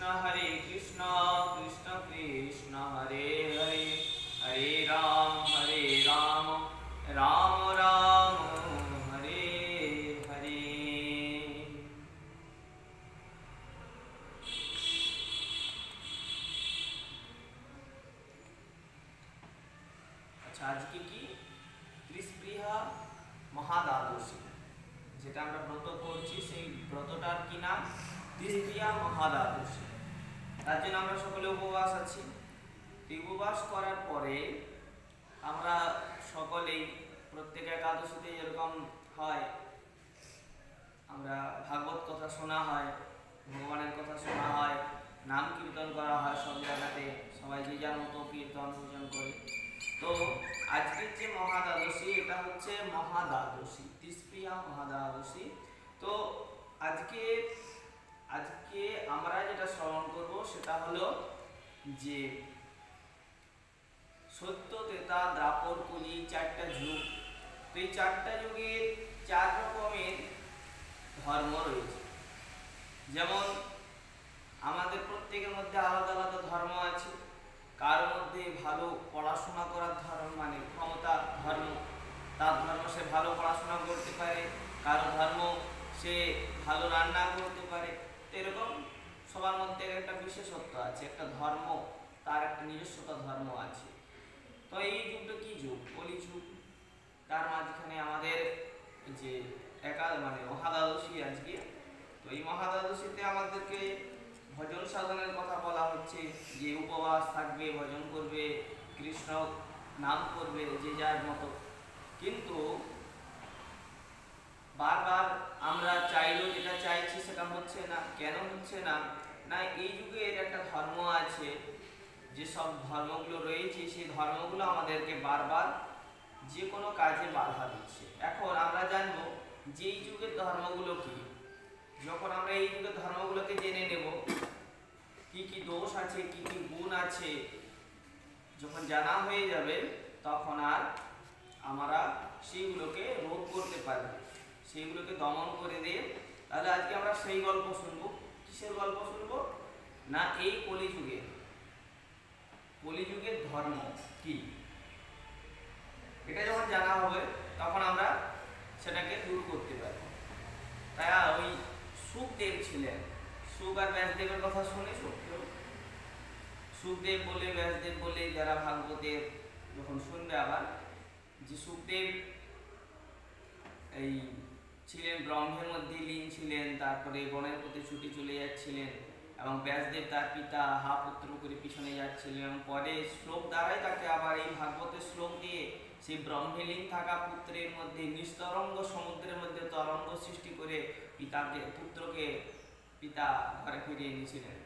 हरे कृष्ण कृष्ण कृष्ण हरे हरे हरे राम राम राम हरे हरे। अच्छा, आज की ত্রিস্পৃহা মহাদ্বাদশী, যেটা আমরা ব্রত করছি সেই ব্রতটার কি নাম? ত্রিস্পৃহা মহাদ্বাদশী। তার জন্য আমরা সকলে উপবাস আছি। উপবাস করার পরে আমরা সকলেই প্রত্যেক একাদশীতে যেরকম হয়, আমরা ভাগবত কথা শোনা হয়, ভগবানের কথা শোনা হয়, নাম কীর্তন করা হয়, সব জায়গাতে সবাই যে যার মতো কীর্তন ভজন করে। তো আজকের যে মহাদ্বাদশী, এটা হচ্ছে মহাদ্বাদশী, ত্রিস্পৃহা মহাদ্বাদশী। তো আজকে আমরা যেটা স্মরণ করব সেটা হলো যে সত্য, ত্রেতা, দ্বাপর, কলি, চারটা যুগ। তো এই চারটা যুগের চার রকমের ধর্ম রয়েছে। যেমন আমাদের প্রত্যেকের মধ্যে আলাদা আলাদা ধর্ম আছে। কারোর মধ্যে ভালো পড়াশোনা করার ধর্ম, মানে ক্ষমতা ধর্ম, তার ধর্ম সে ভালো পড়াশোনা করতে পারে। কারো ধর্ম সে ভালো রান্না করতে পারে। এরকম সবার মধ্যে একটা বিশেষত্ব আছে, একটা ধর্ম, তার একটা নিজস্বতা ধর্ম আছে। তো এই যুগটা কি যুগ? কলি যুগ। তার মাঝখানে আমাদের যে মানে মহাদ্বাদশী আজকে। তো এই মহাদ্বাদশীতে আমাদেরকে ভজন সাধনের কথা বলা হচ্ছে, যে উপবাস থাকবে, ভজন করবে, কৃষ্ণ নাম করবে যে যার মতো। কিন্তু বারবার আমরা চাইলেও যেটা চাইছি সেটা হচ্ছে না। কেন হচ্ছে না? না, এই যুগের একটা ধর্ম আছে, যে সব ধর্মগুলো রয়েছে সেই ধর্মগুলো আমাদেরকে বারবার যে কোনো কাজে বাধা দিচ্ছে। এখন আমরা জানবো যে এই যুগের ধর্মগুলো কি। যখন আমরা এই যুগের ধর্মগুলোকে জেনে নেব, কি কি দোষ আছে, কি কি গুণ আছে, যখন জানা হয়ে যাবে, তখন আর আমরা সেইগুলোকে রোধ করতে পারবো, সেইগুলোকে দমন করে দিয়ে। তাহলে আজকে আমরা সেই গল্প শুনবো। কিসের গল্প শুনবো? না, এই কলিযুগের ধর্ম কি, এটা যখন জানা হবে তখন আমরা সেটাকে দূর করতে পারবো। তাই ওই সুখদেব ছিলেন, সুখ আর ব্যাসদেবের কথা শুনে সুখদেব বলে ব্যাসদেব বলে যারা ভাগবতের যখন শুনবে আবার, যে সুখদেব এই ছিলেন ব্রহ্মের মধ্যে লীন ছিলেন, তারপরে বনের প্রতি ছুটি চলে যাচ্ছিলেন, এবং ব্যাসদেব তার পিতা হা পুত্র করে পিছনে যাচ্ছিলেন, এবং পরে শ্লোক দ্বারাই তাকে আবার এই ভাগবতের শ্লোক দিয়ে সেই ব্রহ্মে লীন থাকা পুত্রের মধ্যে নিস্তরঙ্গ সমুদ্রের মধ্যে তরঙ্গ সৃষ্টি করে পুত্রকে পিতা ঘরে ফিরিয়ে এনেছিলেন।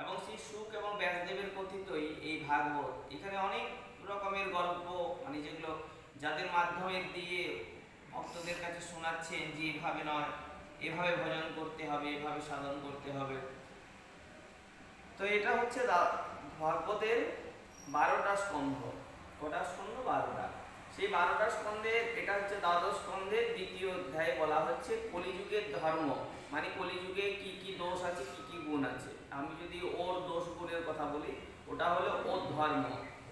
এবং সেই সুখ এবং ব্যাসদেবের কথিতই এই ভাগবত। এখানে অনেক রকমের গল্প, মানে যেগুলো যাদের মাধ্যমে দিয়ে ভক্তদের কাছে শোনাচ্ছেন যে এভাবে নয়, এভাবে ভজন করতে হবে, এভাবে সাধন করতে হবে। তো এটা হচ্ছে ভাগবতের 12টা স্কন্ধ। কটা স্কন্ধ? 12টা। সেই 12টা স্কন্ধের এটা হচ্ছে দ্বাদশ স্কন্ধের দ্বিতীয় অধ্যায়ে বলা হচ্ছে কলিযুগের ধর্ম, মানে কলিযুগে কি কি দোষ আছে, কি কি গুণ আছে। আমি যদি ওর দোষ গুণের কথা বলি, ওটা হলো ওর ধর্ম।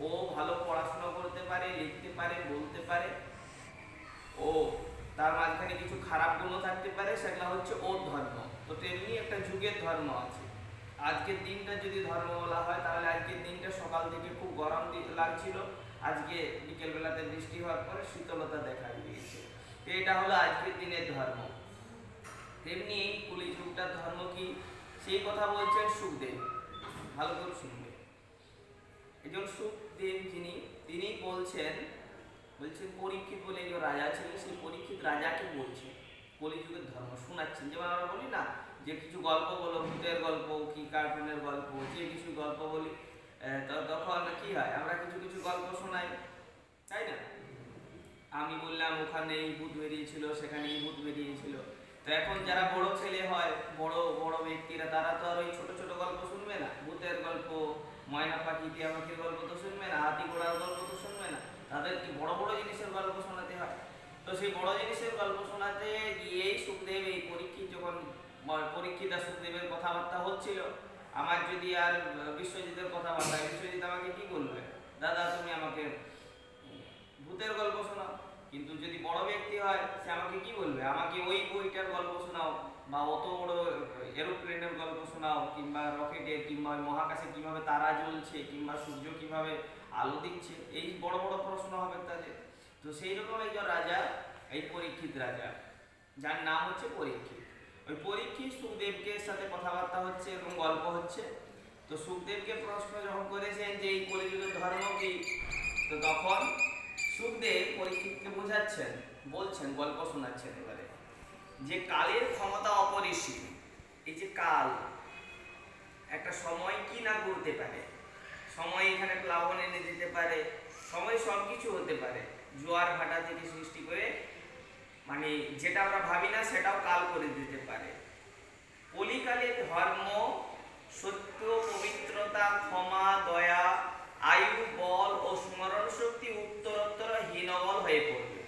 ও ভালো পড়াশোনা করতে পারে, লিখতে পারে, বলতে পারে। ও তার মাঝখানে কিছু খারাপ গুণও থাকতে পারে, সেগুলো হচ্ছে ওর ধর্ম। তো তেমনি একটা যুগের ধর্ম আছে। আজকের দিনটা যদি ধর্ম বলা হয়, তাহলে আজকের দিনটা সকাল থেকে খুব গরম লাগছিল, আজকে বিকেলবেলাতে বৃষ্টি হওয়ার পরে শীতলতা দেখা দিয়েছে। তো এটা হলো আজকের দিনের ধর্ম। তেমনি কলিযুগটার ধর্ম কি, সেই কথা বলছেন সুখদেব। ভালো করে শুনবে। একজন সুখদেব তিনি বলছেন পরীক্ষিত বলে যে রাজা ছিলেন, সেই পরীক্ষিত রাজাকে বলছে কলিযুগের ধর্ম শোনাচ্ছেন। যেমন আমরা বলি না, যে কিছু গল্প বলো, ভূতের গল্প কি কার্টুনের গল্প, যে কিছু গল্প বলি, তখন কি হয়, আমরা কিছু কিছু গল্প শোনাই, তাই না? আমি বললাম ওখানে এই ভূত বেরিয়েছিল, সেখানে এই ভূত বেরিয়েছিল। তো এখন যারা বড় ছেলে হয়, বড় বড় ব্যক্তিরা, তারা তো আর ওই ছোট ছোট গল্প শুনবে না। ভূতের গল্প, ময়না পাখি টিয়া পাখির গল্প তো শুনবে না, হাতি ঘোড়ার গল্প তো শুনবে না। তাদেরকে বড় বড় জিনিসের গল্প শোনাতে হয়। তো সেই বড় জিনিসের গল্প শোনাতে গিয়েই সুখদেব, এই পরীক্ষিত যখন পরীক্ষিত সুখদেবের কথাবার্তা হচ্ছিল, আমার যদি আর বিশ্বজিতের কথা বাতায়, বিশ্বজিৎ আমাকে কি বলবে, দাদা তুমি আমাকে ভূতের গল্প শোনাও। কিন্তু যদি বড় ব্যক্তি হয় সে আমাকে কি বলবে, আমাকে ওই বইটার গল্প শোনাও, বা অত বড় এরোপ্লেনের গল্প শোনাও, কিংবা রকেটের, কিংবা মহাকাশে কিভাবে তারা জ্বলছে, কিংবা সূর্য কিভাবে আলো দিচ্ছে, এই বড় বড় প্রশ্ন হবে তাদের। তো সেই রকম একজন রাজা, এই পরীক্ষিত রাজা, যার নাম হচ্ছে পরীক্ষিত। ওই পরীক্ষিত সুখদেবকে সাথে কথাবার্তা হচ্ছে এবং গল্প হচ্ছে। তো সুখদেবকে প্রশ্ন যখন করেছেন যে এই কলিযুগের ধর্ম কি, তো তখন সুখদেব পরীক্ষিতকে বোঝাচ্ছেন, বলছেন, গল্প শোনাচ্ছেন এবারে, যে কালের ক্ষমতা অপরিসীম। এই যে কাল, একটা সময় কি না করতে পারে, সময় এখানে প্লাবন এনে দিতে পারে, সময় সব কিছু হতে পারে, জোয়ার ভাটা থেকে সৃষ্টি করে, মানে যেটা আমরা ভাবি না সেটাও কাল করে দিতে পারে। কলিকালে ধর্ম, সত্য, পবিত্রতা, ক্ষমা, দয়া, আয়ু, বল ও স্মরণ শক্তি উত্তরোত্তর হীনবল হয়ে পড়বে।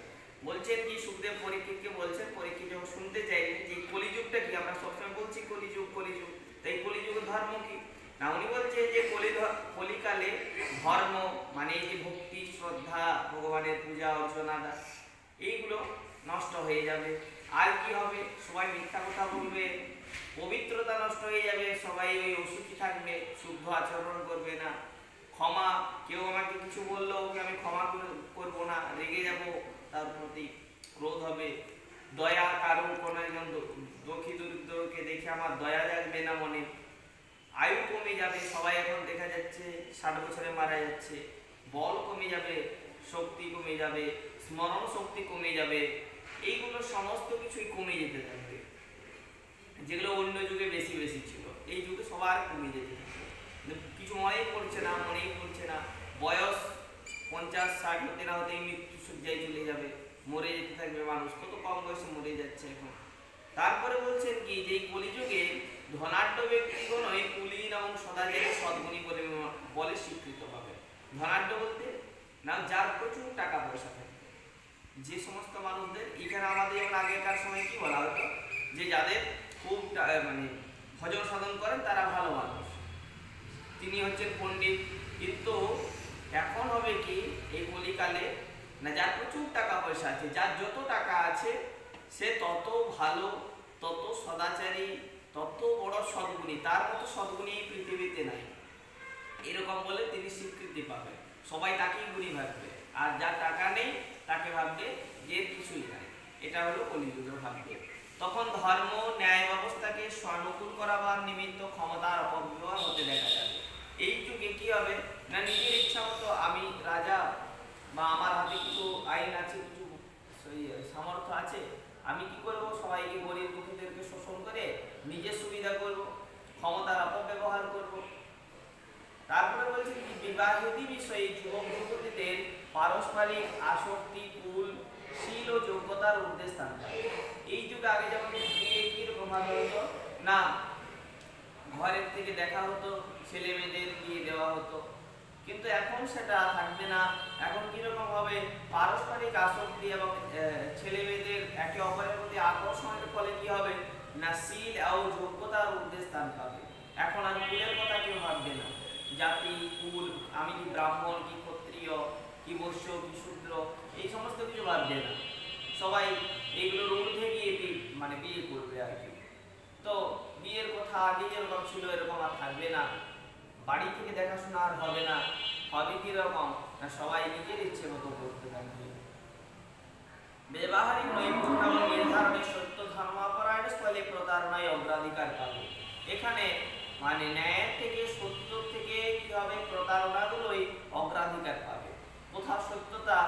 বলছেন কি সুখদেব পরীক্ষিতকে বলছেন, পরীক্ষিত যখন শুনতে চাইলেন যে কলিযুগটা কি, আমরা সবসময় বলছি কলিযুগ কলিযুগ, তাই কলিযুগের ধর্ম কি না, উনি বলছেন যে কলিকালে ধর্ম মানে এই যে ভক্তি, শ্রদ্ধা, ভগবানের পূজা অর্চনা, এইগুলো নষ্ট হয়ে যাবে। আর কি হবে, সবাই মিথ্যা কথা বলবে, পবিত্রতা নষ্ট হয়ে যাবে, সবাই ওই অসুখী থাকবে, শুদ্ধ আচরণ করবে না। ক্ষমা, কেউ আমাকে কিছু বললো ওকে আমি ক্ষমা করবো না, রেগে যাব, তার প্রতি ক্রোধ হবে। দয়া, কারণ কোনো একজন দুঃখী দরিদ্রকে দেখে আমার দয়া জাগবে না মনে। আয়ু কমে যাবে, সবাই এখন দেখা যাচ্ছে 60 বছরে মারা যাচ্ছে। বল কমে যাবে, শক্তি কমে যাবে, স্মরণ শক্তি কমে যাবে, এইগুলো সমস্ত কিছুই কমে যেতে থাকবে, যেগুলো অন্য যুগে বেশি বেশি ছিল, এই যুগে সবার কমে যেতে থাকবে। কিছু মনেই পড়ছে না, বয়স 50-60 হতে না হতেই মৃত্যু সজ্জায় চলে যাবে, মরে যেতে থাকবে মানুষ, কত কম বয়সে মরে যাচ্ছে এখন। তারপরে বলছেন কি, যে কলিযুগে ধনাঢ্য ব্যক্তিগণ ওই কুলীন এবং সদাচারী সদ্গুণী বলে স্বীকৃত হবে। ধনাঢ্য বলতে না, যার প্রচুর টাকা পয়সা থাকে, যে সমস্ত মানুষদের, এখানে আমাদের যেমন আগেকার সময় কি বলা হতো, যে যাদের খুব মানে ভজন সাধন করেন তারা ভালো মানুষ, তিনি হচ্ছেন পণ্ডিত। কিন্তু এখন হবে কি, এই কলিকালে না, যার প্রচুর টাকা পয়সা আছে, যার যত টাকা আছে সে তত ভালো, তত সদাচারী, তত বড় সদ্গুণী, তার মতো সদ্গুণী এই পৃথিবীতে নাই, এরকম বলে তিনি স্বীকৃতি পাবেন। সবাই তাকেই গুণী ভাববে, আর যার টাকা নেই তাকে ভাববে যে কিছুই নাই। এটা হলো কলিযুগের ভাগ্য। তখন ধর্ম, ন্যায় ব্যবস্থাকে স্বনুকূল করাবার নিমিত্ত ক্ষমতার অপব্যবহার হতে দেখা যাবে। এই যুগে কি হবে না, নিজের ইচ্ছা মতো আমি রাজা, বা আমার হাতে কিছু আইন আছে, কিছু সামর্থ্য আছে, আমি কি করব, সবাইকে গরিব দুঃখীদেরকে শোষণ করে নিজের সুবিধা করব, ক্ষমতার অপব্যবহার করব। তারপরে বলছে কি, বিবাহিত বিষয়ে যুবক যুবতীদের পারস্পরিক আসক্তি, কুল, শীল ও যোগ্যতার উদ্দেশ্য স্থান পায়। এই যুগে আগে যেমন বিয়ে কিরকম ভাবে হতো না, ঘরের থেকে দেখা হতো, ছেলে মেয়েদের বিয়ে দেওয়া হতো, কিন্তু এখন সেটা থাকবে না। এখন কিরকম হবে, পারস্পরিক আসক্তি এবং ছেলে মেয়েদের একে অপরের প্রতি আকর্ষণের ফলে কি হবে না, শীল ও যোগ্যতার উদ্দেশ্য স্থান পাবে। এখন আর কুলের কথা কেউ ভাববে না, জাতি, কুল, আমি কি ব্রাহ্মণ, কি ক্ষত্রিয়, কি বৈশ্য, কি শূদ্র, এই সমস্ত কিছু ভাববে না, সবাই এইগুলোর ঊর্ধ্বে গিয়ে মানে বিয়ে করবে আর কি। তো বিয়ের কথা আগে যেরকম ছিল এরকম আর থাকবে না, বাড়ি থেকে দেখাশোনা আর হবে না, হবে কিরকম না, সবাই নিজের ইচ্ছে মতো করতে থাকবে। ব্যবহারিক নৈপুণ্য এবং নির্ধারণের সত্য ধর্মাপরায়ণ স্থলে প্রতারণায় অগ্রাধিকার পাবে। এখানে মানে ন্যায়ের থেকে, সত্য থেকে কি হবে, প্রতারণাগুলোই অগ্রাধিকার পাবে। কোথাও সত্যতা,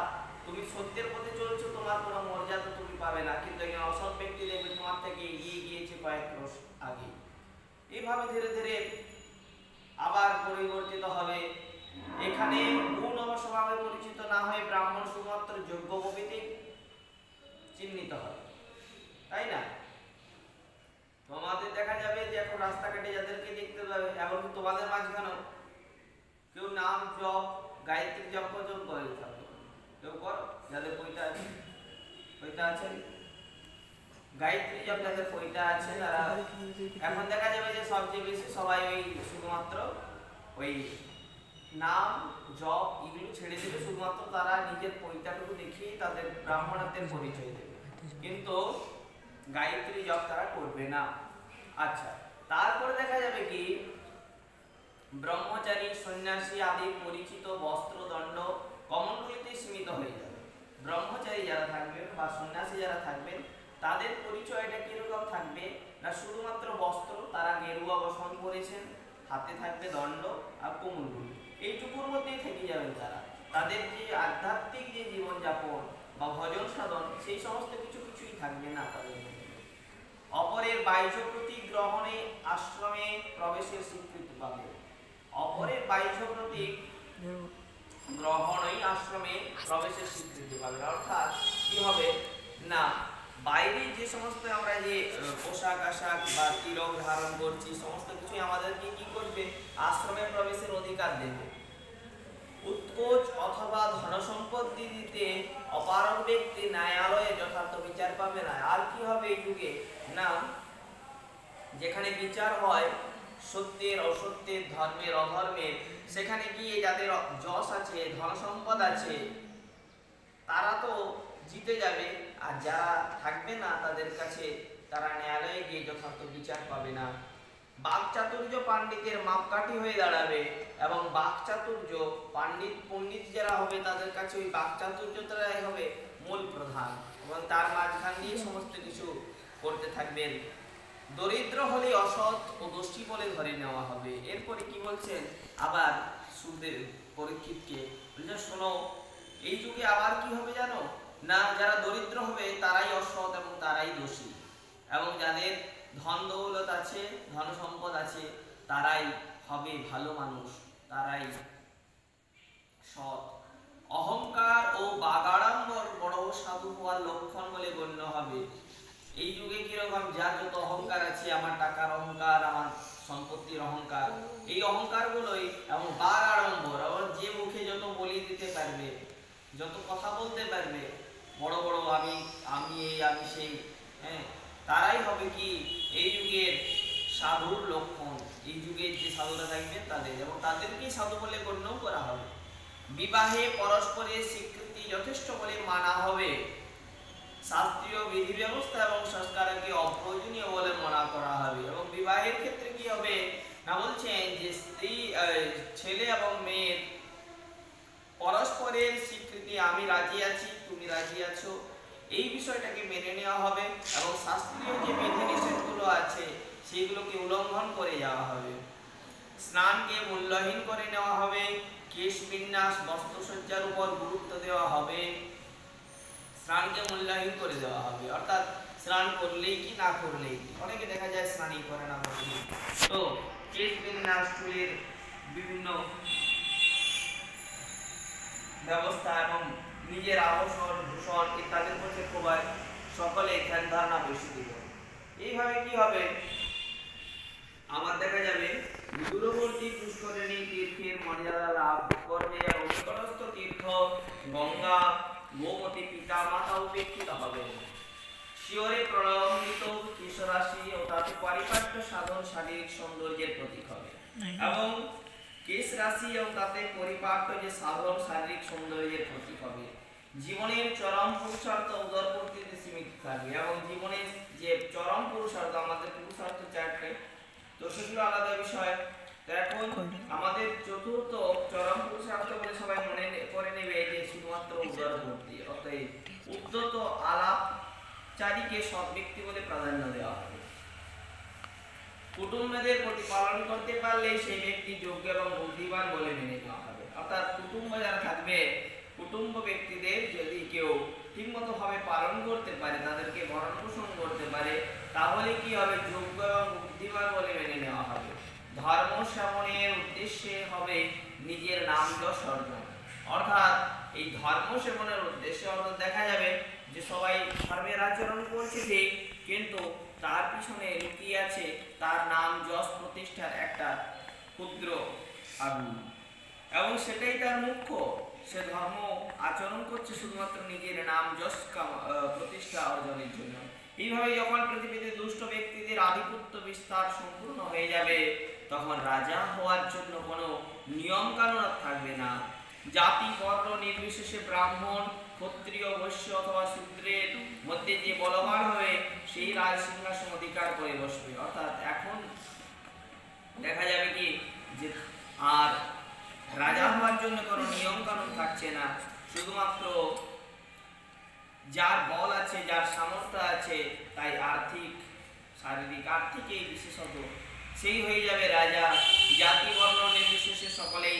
তুমি সত্যের পথে চলছো, তোমার কোনো মর্যাদা তুমি পাবে না, কিন্তু একজন অসৎ ব্যক্তি দেখবে তোমার থেকে এগিয়ে গিয়েছে কয়েক ক্রোশ আগে। এইভাবে ধীরে ধীরে আবার পরিবর্তিত হবে। এখানে গুণ ও স্বভাবে পরিচিত না হয়ে ব্রাহ্মণ শুধুমাত্র যোগ্য প্রভৃতি চিহ্নিত হবে, তাই না? তোমাদের দেখা যাবে যে এখন রাস্তাঘাটে যাদেরকে দেখতে পাবে, এমনকি তোমাদের মাঝখানেও কেউ নাম জপ, গায়ত্রী জপ পর্যন্ত করে থাকবে, কেউ করো, যাদের পৈতা আছে গায়ত্রী জপ যাদের বইটা আছে তারা এখন দেখা যাবে যে সবচেয়ে বেশি সবাই ওই শুধুমাত্র ওই নাম জপ এগুলো ছেড়ে দেবে, শুধুমাত্র তারা নিজের পৈতাটুকু দেখিয়ে তাদের ব্রাহ্মণত্বের পরিচয় দেবে, কিন্তু গায়ত্রী জপ তারা করবে না। আচ্ছা, তারপরে দেখা যাবে কি ব্রহ্মচারী সন্ন্যাসী আদি পরিচিত বস্ত্র দণ্ড কমণ্ডলতে সীমিত হয়ে যাবে। ব্রহ্মচারী যারা থাকবেন বা সন্ন্যাসী যারা থাকবেন তাদের পরিচয়টা কিরকম থাকবে না, শুধুমাত্র বস্ত্র, তারা গেরুয়া বসন পরেছেন, হাতে থাকবে দণ্ড আর কোমলগুলি, এইটুকুর মধ্যেই থেকে যাবেন তারা। তাদের যে আধ্যাত্মিক যে জীবনযাপন বা ভজন সাধন সেই সমস্ত কিছুই থাকবে না তাদের মধ্যে। অপরের বাহ্য প্রতীক গ্রহণে আশ্রমে প্রবেশের স্বীকৃতি পাবে। অপরের বাহ্য প্রতীক গ্রহণই আশ্রমে প্রবেশের স্বীকৃতি পাবে। অর্থাৎ কি হবে না, বাইরে যে সমস্ত আমরা যে পোশাক আশাক বা তিলক ধারণ করছি সমস্ত কিছুই আমাদেরকে কি করবে, আশ্রমে প্রবেশের অধিকার দেবে। উৎকোচ অথবা ধনসম্পত্তি দিতে অপারগ ব্যক্তি ন্যায়ালয়ে যথার্থ বিচার পাবে না। আর কি হবে এই যুগে না, যেখানে বিচার হয় সত্যের অসত্যের, ধর্মের অধর্মের, সেখানে গিয়ে যাদের যশ আছে, ধন সম্পদ আছে, তারা তো জিতে যাবে, আর যারা থাকবে না তাদের কাছে তারা ন্যায়ালয়ে গিয়ে যথার্থ বিচার পাবে না। বাকচাতুর্য পাণ্ডিতের মাপকাঠি হয়ে দাঁড়াবে, এবং বাকচাতুর্য পণ্ডিত যারা হবে তাদের কাছে ওই বাকচাতুর্যটাই হবে মূল প্রধান, এবং তার মাঝখান দিয়ে সমস্ত কিছু করতে থাকবেন। দরিদ্র হলে অসৎ ও দোষী বলে ধরে নেওয়া হবে। এরপরে কি বলছেন আবার সুখদেব পরীক্ষিতকে, বলছেন শোনো এই যুগে আবার কি হবে জানো না, যারা দরিদ্র হবে তারাই অসৎ এবং তারাই দোষী, এবং যাদের ধন দৌলত আছে, ধন সম্পদ আছে, তারাই হবে ভালো মানুষ, তারাই সৎ। অহংকার ও বাগাড়ম্বর বড় সাধু হওয়ার লক্ষণ বলে গণ্য হবে। এই যুগে কিরকম, যার যত অহংকার আছে, আমার টাকার অহংকার, আমার সম্পত্তির অহংকার, এই অহংকার গুলোই, এবং বাগাড়ম্বর, যে মুখে যত বলি দিতে পারবে, যত কথা বলতে পারবে, বড় বড় আমি এই আমি সেই, হ্যাঁ, তারাই হবে কি এই যুগের সাধুর লক্ষণ। এই যুগের যে সাধুরা থাকবেন তাদের, এবং তাদেরকেই সাধু বলে গণ্য করা হবে। বিবাহে পরস্পরের স্বীকৃতি যথেষ্ট বলে মানা হবে। শাস্ত্রীয় বিধি ব্যবস্থা এবং সংস্কারকে অপ্রয়োজনীয় বলে মনে করা হবে। এবং বিবাহের ক্ষেত্রে কি হবে না, বলছেন যে স্ত্রী ছেলে এবং মেয়ের পরস্পরের স্বীকৃতি, আমি রাজি আছি তুমি রাজি আছো, এই বিষয়টাকে মেনে নেওয়া হবে, এবং শাস্ত্রীয় যে বিধিনিষেধগুলো আছে সেইগুলোকে উল্লঙ্ঘন করে যাওয়া হবে। স্নানকে মূল্যহীন করে নেওয়া হবে। কেশ বিন্যাস বস্ত্রসজ্জার উপর গুরুত্ব দেওয়া হবে। স্নানকে মূল্যায়ন করে দেওয়া হবে, অর্থাৎ স্নান করলেই কি না করলেই কি, অনেকে দেখা যায় স্নানই করে না, তো কেশ বিন্যাস, চুলের বিভিন্ন ব্যবস্থা এবং নিজের আভূষণ ভূষণ ইত্যাদির মধ্যে সবাই সকলে ধ্যান ধারণা বেশি দিবে। এইভাবে কি হবে, আমার দেখা যাবে দূরবর্তী পুষ্করিণী তীর্থের মর্যাদা লাভ করবে, এবং নিকটস্থ তীর্থ গঙ্গা গোমতী পিতা মাতা উপেক্ষিত হবে। শিওরে প্রলম্বিত কেশরাশি ও তাতে পরিপাট্য সাধন শারীরিক সৌন্দর্যের প্রতীক হবে, এবং কেশ রাশি এবং তাতে পরিপাট্য যে সাধন শারীরিক সৌন্দর্যের প্রতীক হবে। জীবনের চরম পুরুষার্থ উদরপূর্তিতে সীমিত থাকবে, এবং জীবনের যে চরম পুরুষার্থ, আমাদের পুরুষার্থ চারটে, তো সেগুলো আলাদা বিষয়। এখন আমাদের চতুর্থ চরম পুরুষার্থ বলে সবাই মনে করে নেবে যে শুধুমাত্র উদরপূর্তি, অর্থাৎ উদ্যত আলাপচারীকে সৎ ব্যক্তি বলে প্রাধান্য দেওয়া হবে। কুটুম্বদের প্রতিপালন করতে পারলে সেই ব্যক্তি যোগ্য এবং বুদ্ধিমান বলে মেনে নেওয়া হবে। অর্থাৎ কুটুম্ব যারা থাকবে, কুটুম্ব ব্যক্তিদের যদি কেউ ঠিকমতো ভাবে পালন করতে পারে, তাদেরকে ভরণ পোষণ করতে পারে, তাহলে কি হবে, যোগ্য এবং বুদ্ধিমান বলে মেনে নেওয়া হবে। ধর্ম শ্রবণের উদ্দেশ্যে হবে নিজের নাম যশ অর্জন। অর্থাৎ এই ধর্ম সেবনের উদ্দেশ্যে অর্থাৎ দেখা যাবে যে সবাই ধর্মের আচরণ করছে ঠিক, কিন্তু তার পিছনে লুকিয়ে আছে তার নাম যশ প্রতিষ্ঠার একটা ক্ষুদ্র আগুন, এবং সেটাই তার মুখ্য। সে ধর্ম আচরণ করছে শুধুমাত্র নিজের নাম যশ প্রতিষ্ঠা অর্জনের জন্য, এইভাবে যখন পৃথিবীতে দুষ্ট ব্যক্তিদের আধিপত্য বিস্তার সম্পূর্ণ হয়ে যাবে, তখন রাজা হওয়ার জন্য কোনো নিয়ম কানুন আর থাকবে না। জাতি বর্ণ নির্বিশেষে ব্রাহ্মণ, ক্ষত্রিয়, বৈশ্য অথবা শূদ্রের মধ্যে যে বলবান হবে সেই রাজ সিংহাসন অধিকার করে বসবে। অর্থাৎ এখন দেখা যাবে কি যে আর রাজা হওয়ার জন্য কোনো নিয়ম কানুন থাকছে না, শুধুমাত্র যার বল আছে, যার সামর্থ্য আছে, তাই শারীরিক আর্থিক বিশেষত সেই হয়ে যাবে রাজা। জাতি বর্ণ নির্বিশেষে সকলেই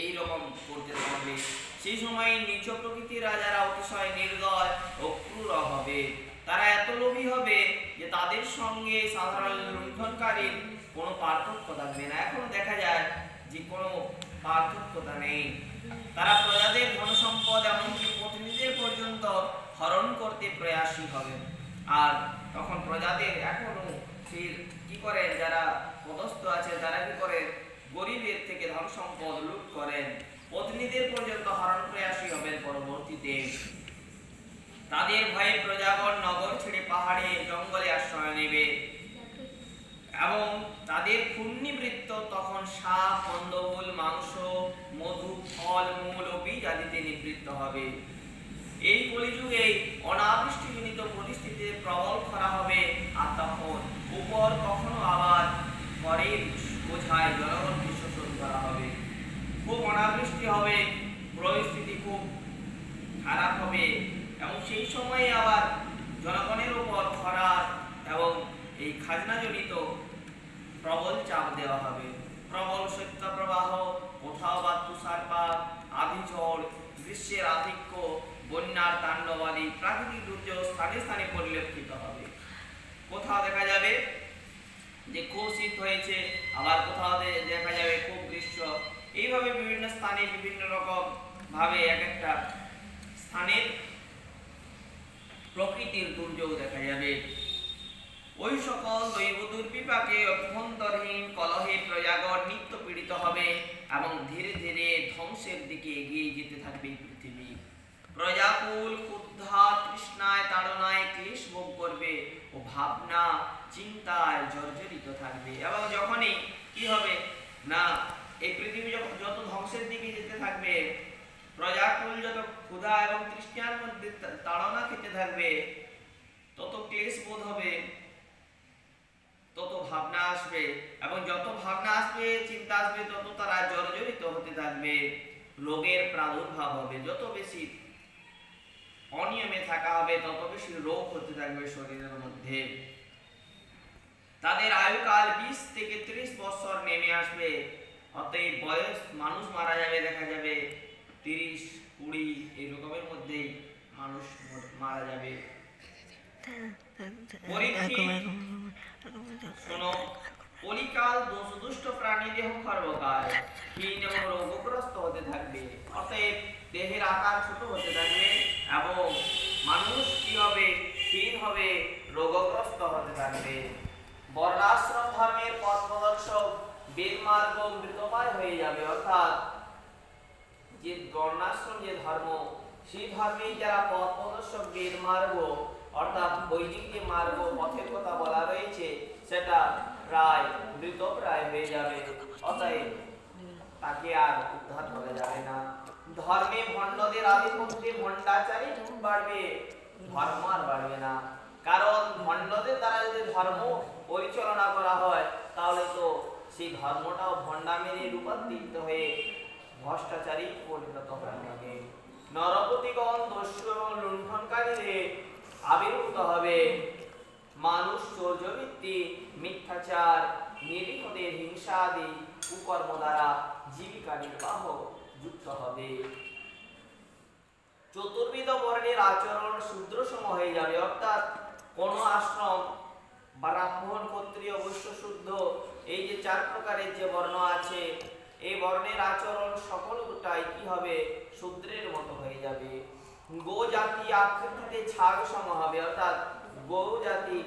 এই রকম করতে পারবে। সেই সময় নিচ প্রকৃতির রাজারা অতিশয় নির্দয় ও ক্রূর হবে। তারা এত লোভী হবে যে তাদের সঙ্গে সাধারণ লুণ্ঠনকারীর কোনো পার্থক্য থাকবে না। এখন দেখা যায় যে কোনো পার্থক্যতা নেই। তারা প্রজাদের ধন সম্পদ এমনকি প্রতিনিধিদের পর্যন্ত হরণ করতে প্রয়াসী হবে। আর তখন প্রজাদের এখনো কি করে, যারা পদস্থ আছে তারা কি করে, গরিবের থেকে ধন সম্পদ লুট করেন, প্রতিনিধিদের পর্যন্ত হরণ প্রয়াসী হবেন পরবর্তীতে। তাদের ভয়ে প্রজাগণ নগর ছেড়ে পাহাড়ে জঙ্গলে আশ্রয় নেবে এবং তাদের পুণ্যবৃত্ত তখন শাক, কন্দমূল, মাংস, মধু, ফল, মূল ও বীজ আদিতে নিবৃত্ত হবে। এই কলিযুগে অনাবৃষ্টিজনিত পরিস্থিতিতে প্রবল খরা হবে, আর তখন উপর কখনো আবার ঘরের বোঝায় জনগণকে শোষণ করা হবে। খুব অনাবৃষ্টি হবে, পরিস্থিতি খুব খারাপ হবে এবং সেই সময়ে আবার জনগণের উপর খরা এবং এই খাজনাজনিত প্রবল চাপ দেওয়া হবে। প্রবল শৈত্যপ্রবাহ, কোথাও বা তুষারপাত, আধি ঝড়, গ্রীষ্মের আধিক্য, বন্যার তাণ্ডবাদি প্রাকৃতিক দুর্যোগ স্থানে স্থানে পরিলক্ষিত হবে। কোথাও দেখা যাবে যে খুব শীত হয়েছে, আবার কোথাও দেখা যাবে খুব গ্রীষ্ম। এইভাবে বিভিন্ন স্থানে বিভিন্ন রকম ভাবে এক একটা স্থানের প্রকৃতির দুর্যোগ দেখা যাবে। ওই সকল দৈব দুর্বিপাকে অভ্যন্তরহীন কলহে প্রজাগণ নিত্য পীড়িত হবে এবং ধীরে ধীরে ধ্বংসের দিকে এগিয়ে যেতে থাকবে পৃথিবী। প্রজাকুল ক্ষুধা, তৃষ্ণায়, তাড়নায় ক্লেশ ভোগ করবে ও ভাবনা চিন্তায় জর্জরিত থাকবে। এবং যখনই কি হবে না, এই পৃথিবী যত ধ্বংসের দিকে যেতে থাকবে, প্রজাকুল যত ক্ষুধা এবং তৃষ্ণার মধ্যে তাড়না খেতে থাকবে, তত ক্লেশ বোধ হবে, তত ভাবনা আসবে এবং যত ভাবনা আসবে, চিন্তা আসবে, তত তারা জর্জরিত হতে থাকবে। রোগের প্রাদুর্ভাব হবে, যত বেশি অনিয়মে থাকা হবে তত বেশি রোগ হতে থাকবে শরীরের মধ্যে। তাদের আয়ুকাল 20 থেকে 30 বছর নেমে আসবে। অতএব বয়স মানুষ মারা যাবে, দেখা যাবে 30-20 এই রকমের মধ্যেই মানুষ মারা যাবে। শোনো, কলিকাল দুষ্ট প্রাণী দেহ খর্বকায়, হীন এবং রোগগ্রস্ত হতে থাকবে। অতএব দেহের আকার ছোট হতে থাকবে এবং মানুষ কি হবে, হীন হবে, রোগগ্রস্ত হতে থাকবে। বর্ণাশ্রম ধর্মের পথ প্রদর্শক বেদ মার্গ মৃতপ্রায় হয়ে যাবে। অর্থাৎ যে বর্ণাশ্রম যে ধর্ম, সেই ধর্মেই যারা পথ প্রদর্শক বেদ মার্গ অর্থাৎ বৈদিক যে মার্গ পথের কথা বলা রয়েছে, সেটা প্রায় মৃতপ্রায় হয়ে যাবে। অতএব তাকে আর উদ্ধার করা যাবে না। ধর্মে ভণ্ডদের আধিপত্যে ভণ্ডাচারী বাড়বে, ধর্ম আর বাড়বে না। কারণ ভণ্ডদের দ্বারা যদি ধর্ম পরিচালনা করা হয়, তাহলে তো সেই ধর্মটাও ভণ্ডামিতে রূপান্তরিত হয়ে ভ্রষ্টাচারী পরিণত হয়ে যাবে। নরপতিগণ দস্যু এবং লুণ্ঠনকারীদের আবির্ভূত হবে। মানুষ চৌর্যবৃত্তি, মিথ্যাচার, নিরীহদের হিংসা আদি কুকর্ম দ্বারা জীবিকা নির্বাহ যুক্ত হবে। চতুর্বিধ বর্ণের আচরণ শূদ্রসম হয়ে যাবে। অর্থাৎ কোন আশ্রম, ব্রাহ্মণ, ক্ষত্রিয়, বৈশ্য, শুদ্ধ, এই যে 4 প্রকারের যে বর্ণ আছে, এই বর্ণের আচরণ সকলটাই কি হবে, শূদ্রের মতো হয়ে যাবে। গো জাতি আকৃতিতে ছাগ সম হবে। অর্থাৎ গো জাতি,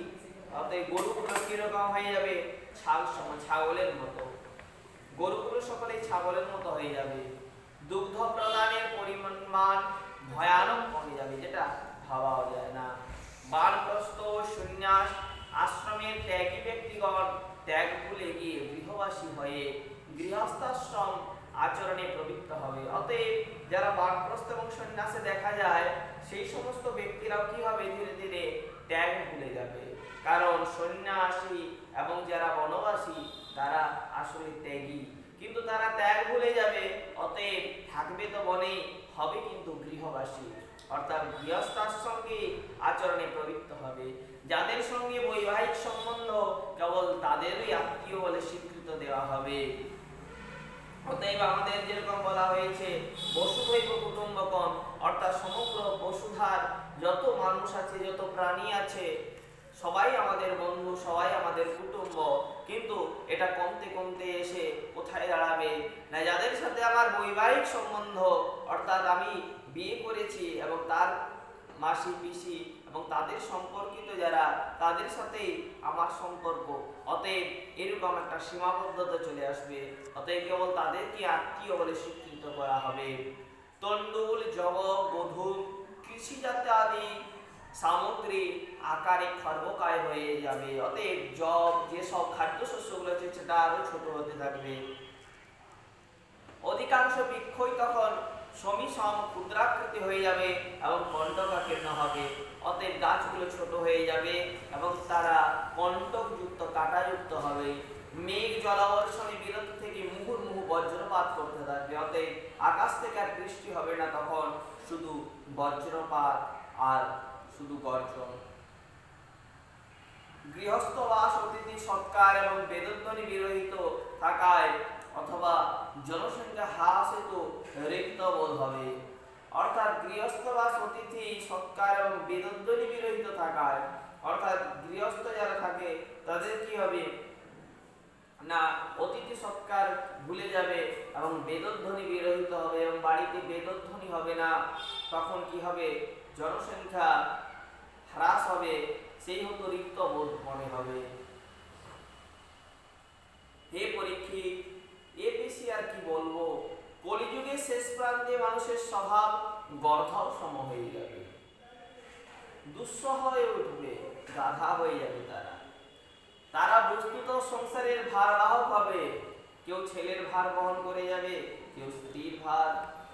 অর্থাৎ গরুগুলো কিরকম হয়ে যাবে, ছাগ সম, ছাগলের মতো। গরুগুলো সকলেই ছাগলের মতো হয়ে যাবে। দুগ্ধ প্রদানের পরিমাণ ভয়ানক কমে যাবে, যেটা ভাবাও যায় না। বানপ্রস্থ সন্ন্যাস আশ্রমের ত্যাগী ব্যক্তিগণ ত্যাগ ভুলে গিয়ে গৃহবাসী হয়ে গৃহস্থাশ্রম আচরণে প্রবৃত্ত হবে। অতএব যারা বানপ্রস্থ এবং সন্ন্যাসে দেখা যায় সেই সমস্ত ব্যক্তিরাও কি হবে, ধীরে ধীরে ত্যাগ ভুলে যাবে। কারণ সন্ন্যাসী এবং যারা বনবাসী তারা আসলে ত্যাগী, কিন্তু তারা ত্যাগ ভুলে যাবে। অতএব থাকবে তো বনে, হবে কিন্তু গৃহবাসী, অর্থাৎ গৃহস্থাশ্রমকে আচরণে প্রবৃত্ত হবে। যাদের সঙ্গে বৈবাহিক সম্বন্ধ কেবল তাদেরই আত্মীয় বলে স্বীকৃত দেওয়া হবে। অতএব আমাদের যেরকম বলা হয়েছে বসুধৈব কুটুম্বকম, অর্থাৎ সমগ্র বসুধার যত মানুষ আছে, যত প্রাণী আছে, সবাই আমাদের বন্ধু, সবাই আমাদের কুটুম্ব। কিন্তু এটা কমতে কমতে এসে কোথায় দাঁড়াবে না, যাদের সাথে আমার বৈবাহিক সম্বন্ধ, অর্থাৎ আমি বিয়ে করেছি এবং তার মাসি পিসি এবং তাদের সম্পর্কিত যারা, তাদের সাথেই আমার সম্পর্ক। অতএব এরকম একটা সীমাবদ্ধতা চলে আসবে। অতএব কেবল তাদেরকে আত্মীয় বলে স্বীকৃত করা হবে। তন্ডুল, যব, গধূম, কৃষিজাত আদি সামগ্রী আকারে খর্বকায় হয়ে যাবে। অতএব জব যেসব খাদ্যশস্যগুলো আছে সেটা আরো ছোট হতে থাকবে। অধিকাংশ বৃক্ষই তখন সম ক্ষুদ্রাকৃতি হয়ে যাবে এবং কণ্টকাকীর্ণ হবে। অতএব গাছগুলো ছোট হয়ে যাবে এবং তারা কণ্টকযুক্ত, কাঁটাযুক্ত হবে। মেঘ জলাবর্ষণে বিরত থেকে মুহুর্মুহু বজ্রপাত করতে থাকবে। অতএব আকাশ থেকে আর বৃষ্টি হবে না, তখন শুধু বজ্রপাত আর শুধু গর্জন। গৃহস্থবাস অতিথি সৎকার এবং বেদধ্বনি বিরহিত থাকায় অথবা জনসংখ্যা হ্রাস হেতু রিক্ত বোধ হবে। অর্থাৎ গৃহস্থবাস অতিথি সৎকার এবং বেদধ্বনি বিরহিত থাকায়, অর্থাৎ গৃহস্থ যারা থাকে তাদের কি হবে না, অতিথি সৎকার ভুলে যাবে এবং বেদধ্বনি বিরহিত হবে এবং বাড়িতে বেদধ্বনি হবে না। তখন কি হবে, জনসংখ্যা হ্রাস হবে, সেই হতো রিক্ত বোধ মনে হবে। হে পরীক্ষিত, এ বেশি আর কি বলবো, কলিযুগের শেষ প্রান্তে মানুষের স্বভাব গর্ধব সম হয়ে যাবে, দুঃসহ হয়ে উঠবে, গাধা হয়ে যাবে তারা বস্তুত সংসারের ভারবাহক হবে। কেউ ছেলের ভার বহন করে যাবে, কেউ স্ত্রীর ভার,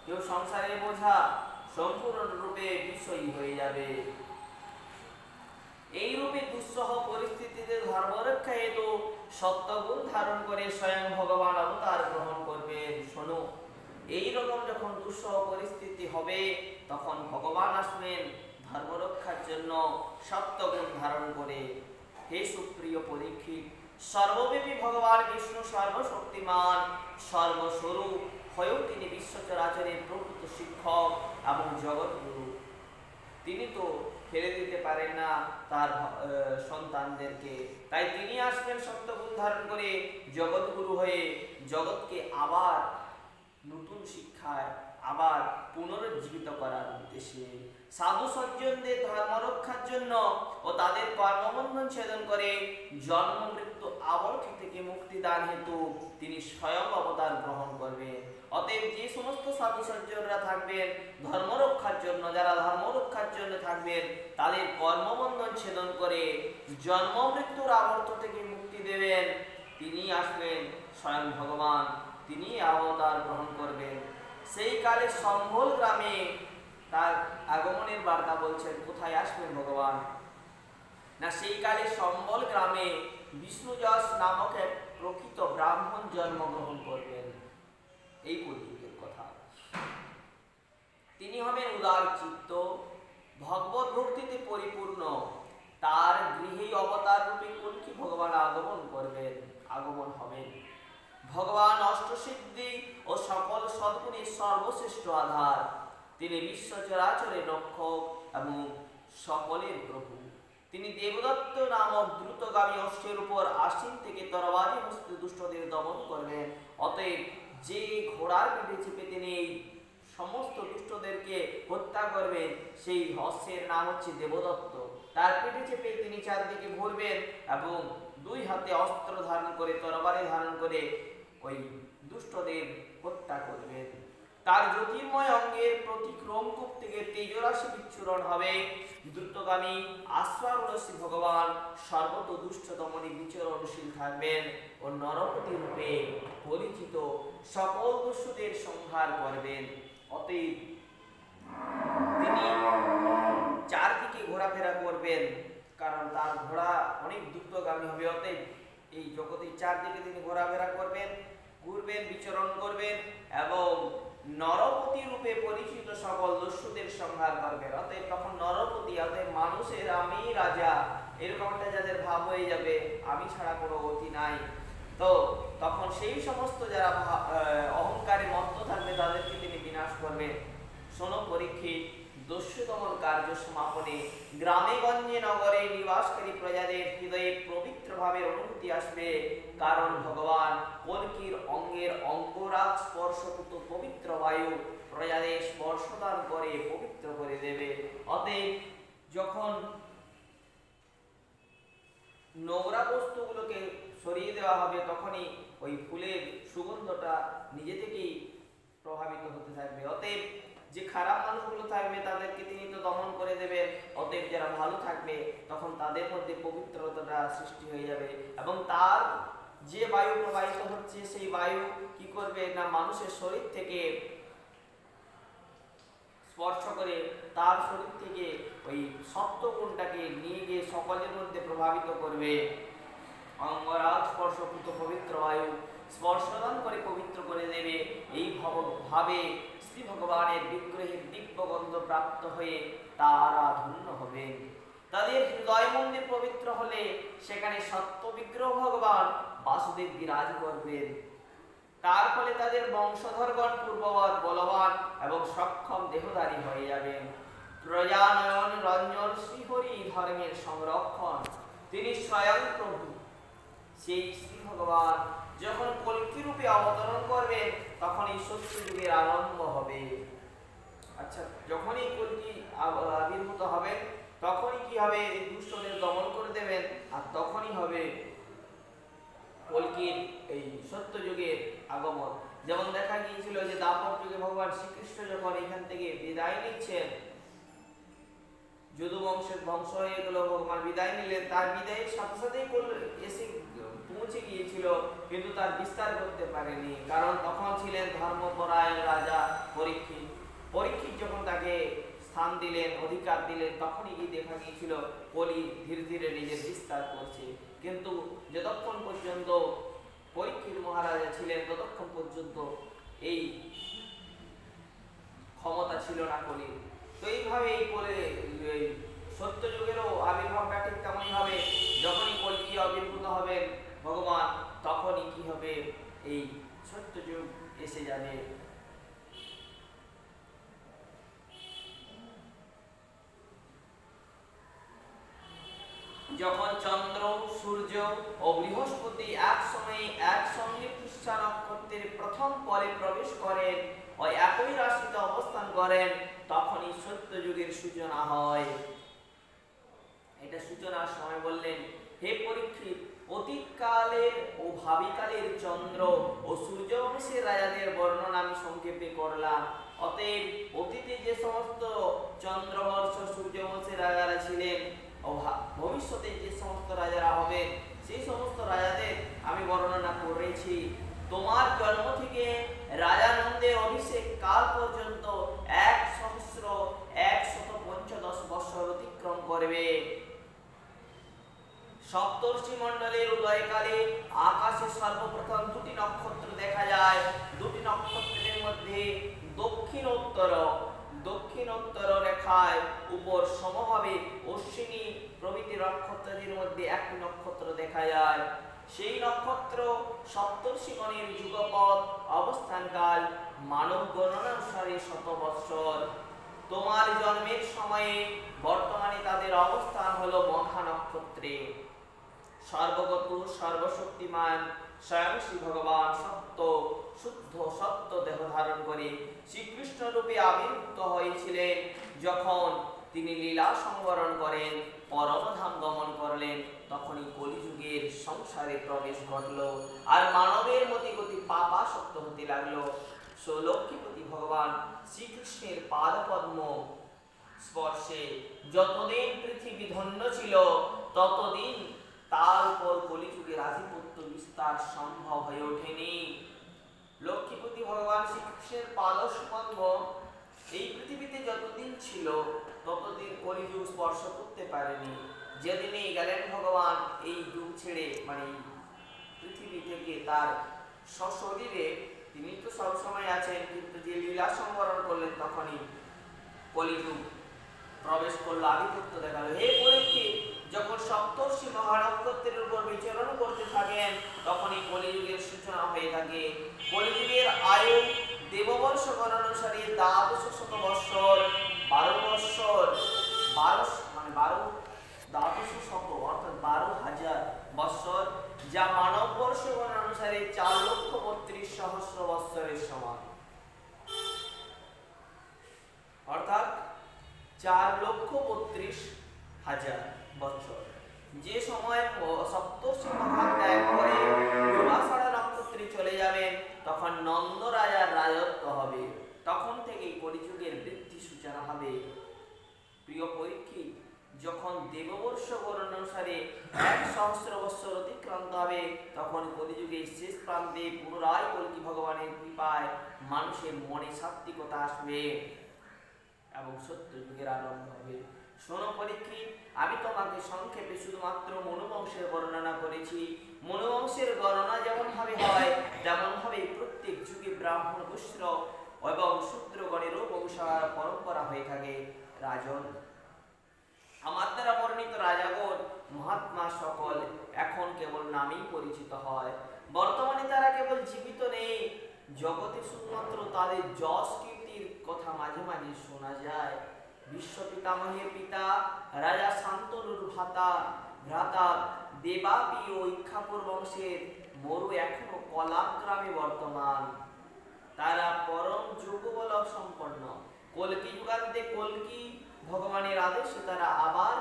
কেউ সংসারের বোঝা, সম্পূর্ণরূপে বিষয়ী হয়ে যাবে। এই রূপে দুঃসহ পরিস্থিতিতে ধর্মরক্ষা হেতু সত্যগুণ ধারণ করে স্বয়ং ভগবান অবতার গ্রহণ করবেন। শোনো, এইরকম যখন দুঃসহ পরিস্থিতি হবে তখন ভগবান আসবেন ধর্মরক্ষার জন্য সত্যগুণ ধারণ করে। হে সুপ্রিয় পরীক্ষিত, সর্বব্যাপী ভগবান বিষ্ণু সর্বশক্তিমান, সর্বস্বরূপ হয়েও তিনি বিশ্ব চরাচরের প্রকৃত শিক্ষক এবং জগৎগুরু। তিনি তো ফেলে দিতে পারেন না তার সন্তানদেরকে, তাই তিনি আসবেন সত্যগুণ ধারণ করে জগৎগুরু হয়ে জগৎকে আবার নতুন শিক্ষায় আবার পুনরুজ্জীবিত করার উদ্দেশ্যে। সাধু সজ্জনদের ধর্ম রক্ষার জন্য ও তাদের কর্মবন্ধন ছেদন করে জন্ম মৃত্যু আবর্তি থেকে মুক্তিদান হেতু তিনি স্বয়ং অবতার গ্রহণ করবেন। অতএব যে সমস্ত সাধু সজ্জনরা থাকবেন ধর্ম রক্ষার জন্য, যারা ধর্ম রক্ষার জন্য থাকবেন, তাদের কর্মবন্ধন ছেদন করে জন্ম মৃত্যুর আবর্ত থেকে মুক্তি দেবেন, তিনি আসবেন স্বয়ং ভগবান, তিনি অবতার গ্রহণ করবেন। সেই কালে সম্ভল গ্রামে তার আগমনের বার্তা বলছেন। কোথায় আসবেন ভগবান না, সেই কালে সম্বল গ্রামে বিষ্ণুযশ নামক এক প্রকৃত ব্রাহ্মণ জন্মগ্রহণ করবেন। এই কলিযুগের কথা। তিনি হবেন উদার চিত্ত, ভগবত ভক্তিতে পরিপূর্ণ। তার গৃহেই অবতার রূপে কল্কি ভগবান আগমন হবেন। ভগবান অষ্টসিদ্ধি ও সকল সদ্গুণের সর্বশ্রেষ্ঠ আধার। তিনি বিশ্ব চরাচরের রক্ষক এবং সকলের প্রভু। তিনি দেবদত্ত নামক দ্রুতগামী অশ্বের উপর আসীন থেকে তরবারি হস্তে দুষ্টদের দমন করবেন। অতএব যে ঘোড়ার পিঠে চেপে তিনি এই সমস্ত দুষ্টদেরকে হত্যা করবেন, সেই অশ্বের নাম হচ্ছে দেবদত্ত। তার পিঠে চেপে তিনি চারদিকে ঘুরবেন এবং দুই হাতে অস্ত্র ধারণ করে, তরবারি ধারণ করে ওই দুষ্টদের হত্যা করবেন। তার জ্যোতির্ময় অঙ্গের প্রতি ক্রমকূপ থেকে তেজরাশি বিচ্ছুরণ হবে। দ্রুতগামী আশ্বারুষী ভগবান সর্বত দুষ্ট দমনে বিচরণশীল থাকবেন ও নরপতি রূপে পরিচিত সকল দস্যুদের সংহার করবেন। অতএব তিনি চারদিকে ঘোরাফেরা করবেন, কারণ তার ঘোড়া অনেক দ্রুতগামী হবে। অতএব এই জগতের চারদিকে তিনি ঘোরাফেরা করবেন, ঘুরবেন, বিচরণ করবেন এবং নরপতি রূপে পরিচিত সকল দস্যুদের সংহার করবেন। অতএব তখন নরপতি, অতএব মানুষের আমি রাজা, এরকমটা যাদের ভাব হয়ে যাবে, আমি ছাড়া কোনো গতি নাই, তো তখন সেই সমস্ত যারা অহংকারে মত্ত থাকবে তাদেরকে তিনি বিনাশ করবেন। শোনো পরীক্ষিত, দস্যু দমন কার্য সমাপনে গ্রামে গঞ্জে নগরে নিবাসকারী প্রজাদের হৃদয়ে পবিত্র ভাবের অনুভূতি আসবে, কারণ ভগবান কল্কির অঙ্গের অঙ্গরাগ স্পর্শকৃত পবিত্র বায়ু প্রজাদের স্পর্শদান করে পবিত্র করে দেবে। অতএব যখন নোংরা বস্তুগুলোকে সরিয়ে দেওয়া হবে, তখনই ওই ফুলের সুগন্ধটা নিজে থেকেই প্রভাবিত হতে থাকবে। অতএব যে খারাপ মানুষগুলো থাকবে তাদেরকে তিনি তো দমন করে দেবেন। অতএব যারা ভালো থাকবে তখন তাদের মধ্যে পবিত্রতাটা সৃষ্টি হয়ে যাবে এবং তার যে বায়ু প্রবাহিত হচ্ছে সেই বায়ু কি করবে না, মানুষের শরীর থেকে স্পর্শ করে তার শরীর থেকে ওই সত্ত্বগুণটাকে নিয়ে গিয়ে সকলের মধ্যে প্রভাবিত করবে। অঙ্গরাগ স্পর্শকৃত পবিত্র বায়ু স্পর্শদান করে পবিত্র করে দেবে। এই ভাবে শ্রী ভগবানের বিগ্রহের দিব্য গন্ধ প্রাপ্ত হয়ে তারা ধন্য হবে। তাদের হৃদয় মন্দির পবিত্র হলে সেখানে সত্য বিগ্রহ ভগবান বাসুদেব বিরাজ করবেন। তার ফলে তাদের বংশধরগণ পূর্ববৎ বলবান এবং সক্ষম দেহধারী হয়ে যাবেন। প্রজানয়ন রঞ্জন শ্রীহরি ধর্মের সংরক্ষণ, তিনি স্বয়ং প্রভু। সেই শ্রী ভগবান যখন কল্কি রূপে অবতরণ করবেন তখন এই সত্য যুগের আরম্ভ হবে। আচ্ছা, যখনই কল্কি আবির্ভূত হবে তখনই কি হবে, এই দুষ্টদের দমন করে দেবেন, আর তখনই হবে কল্কির এই সত্য যুগের আগমন। যেমন দেখা গিয়েছিল যে দ্বাপর যুগে ভগবান শ্রীকৃষ্ণ যখন এখান থেকে বিদায় নিচ্ছেন, যদু বংশের ধ্বংস হয়ে গেল, ভগবান বিদায় নিলেন, তার বিদায়ের সাথে সাথেই এসে পৌঁছে গিয়েছিল, কিন্তু তার বিস্তার করতে পারেনি, কারণ তখন ছিলেন ধর্মপরায়ণ রাজা পরীক্ষিত। পরীক্ষিত যখন তাকে স্থান দিলেন, অধিকার দিলেন, তখনই গিয়ে দেখা গিয়েছিল কলি ধীরে ধীরে নিজের বিস্তার করছে। কিন্তু যতক্ষণ পর্যন্ত পরীক্ষিত মহারাজা ছিলেন ততক্ষণ পর্যন্ত এই ক্ষমতা ছিল না কলির। তো এইভাবে এই সত্য যুগেরও আবির্ভাবটা ঠিক তেমনই হবে। যখনই কল্কি আবির্ভূত হবেন ভগবান, তখনই কি হবে, এই সত্য যুগ এসে যাবে। যখন চন্দ্র, সূর্য ও বৃহস্পতি একসঙ্গে পুষ্যা নক্ষত্রের প্রথম পরে প্রবেশ করেন ও একই রাশিতে অবস্থান করেন, তখনই সত্য যুগের সূচনা হয়। এটা সূচনার সময় বললেন, হে পরীক্ষিত, অতীতকালের ও ভাবিকালের চন্দ্র ও সূর্য বংশের রাজাদের বর্ণনা আমি সংক্ষেপে করলাম। অতএব অতীতে যে সমস্ত চন্দ্রবর্ষ সূর্যবংশের রাজারা ছিলেন ও ভবিষ্যতে যে সমস্ত রাজারা হবে সেই সমস্ত রাজাদের আমি বর্ণনা করেছি। তোমার জন্ম থেকে রাজানন্দের অভিষেক কাল পর্যন্ত 1115 বৎসর অতিক্রম করবে। সপ্তর্ষি মণ্ডলের উদয়কালে আকাশে সর্বপ্রথম দুটি নক্ষত্র দেখা যায়। দুটি নক্ষত্রের মধ্যে দক্ষিণোত্তর রেখায় উপর সমভাবে অশ্বিনী প্রভৃতি নক্ষত্রের মধ্যে একটি নক্ষত্র দেখা যায়। সেই নক্ষত্র সপ্তর্ষিগণের যুগপৎ অবস্থানকাল মানব গণনা অনুসারে 100 বৎসর। তোমার জন্মের সময়ে বর্তমানে তাদের অবস্থান হলো মঘা নক্ষত্রে। সর্বগত সর্বশক্তিমান স্বয়ং শ্রী ভগবান শুদ্ধ সত্য দেহ ধারণ করে শ্রীকৃষ্ণ রূপে আবির্ভূত হয়েছিলেন। যখন তিনি লীলা সংবরণ করেন, পরমধাম গমন করলেন, তখনই কলিযুগের সংসারে প্রবেশ ঘটল আর মানবের মতি গতি পাপাসক্ত হতে লাগলো। লক্ষ্মীপতি ভগবান শ্রীকৃষ্ণের পাদপদ্ম স্পর্শে যতদিন পৃথিবী ধন্য ছিল ততদিন তার উপর কলিযুগের আধিপত্য বিস্তার সম্ভব হয়ে ওঠেনি। লক্ষ্মীপতি ভগবান শ্রীকৃষ্ণের পাদপদ্ম এই পৃথিবীতে যতদিন ছিল ততদিন কলিযুগ স্পর্শ করতে পারেনি। যেদিনই গেলেন ভগবান এই যুগ ছেড়ে, মানে পৃথিবী থেকে তার সশরীরে, তিনি তো সবসময় আছেন, কিন্তু যে লীলা সংবরণ করলেন তখনই কলিযুগ প্রবেশ করলো, আধিপত্য দেখালো। হে পরীক্ষিত, যখন সপ্তর্ষি মহানক্ষত্রের উপর বিচরণ করতে থাকেন তখনই কলিযুগের সূচনা হয়ে থাকে। কলিযুগের আয়ু দেববর্ষ গণনা অনুসারে ১২০০ বৎসর, ১২ বৎসর, ১২০০ অর্থাৎ ১২,০০০ বৎসর, যা মানব বর্ষ গণনা অনুসারে ৪,৩২,০০০ বৎসরের সমান, অর্থাৎ ৪,৩২,০০০ বৎসর। যে সময় সপ্তর্ষি মহা ত্যাগ করে পূর্বাষাঢ়া নক্ষত্রে চলে যাবেন তখন নন্দ রাজার রাজত্ব হবে, তখন থেকেই কলিযুগের বৃদ্ধি সূচনা হবে। প্রিয় পরীক্ষিত, যখন দেববর্ষ গণনা অনুসারে ১,০০০ বৎসর অতিক্রান্ত হবে তখন কলিযুগের শেষ প্রান্তে পুনরায় কল্কি ভগবানের কৃপায় মানুষের মনে সাত্ত্বিকতা আসবে এবং সত্য যুগের আরম্ভ হবে। শোনো পরীক্ষিত, আমি তোমাকে সংক্ষেপে শুধুমাত্র মনুবংশের বর্ণনা করেছি। মনুবংশের গণনা যেমন ভাবে হয় তেমন ভাবে প্রত্যেক যুগে ব্রাহ্মণ, বৈশ্য এবং শূদ্রগণেরও বংশার পরম্পরা হয়ে থাকে। রাজন, আমার দ্বারা বর্ণিত রাজাগণ মহাত্মা সকল এখন কেবল নামেই পরিচিত হয়। বর্তমানে তারা কেবল জীবিত নেই, জগতে শুধুমাত্র তাদের যশ কীর্তির কথা মাঝে মাঝে শোনা যায়। বিশ্ব পিতামহের পিতা রাজা শান্তনুর ভ্রাতা দেবাপি ও ইক্ষাপুর বংশের মরু এখনো কলাগ্রামে বর্তমান। তারা পরম যোগবল সম্পন্ন। কল্কি যুগান্তে কল্কি ভগবানের আদেশে তারা আবার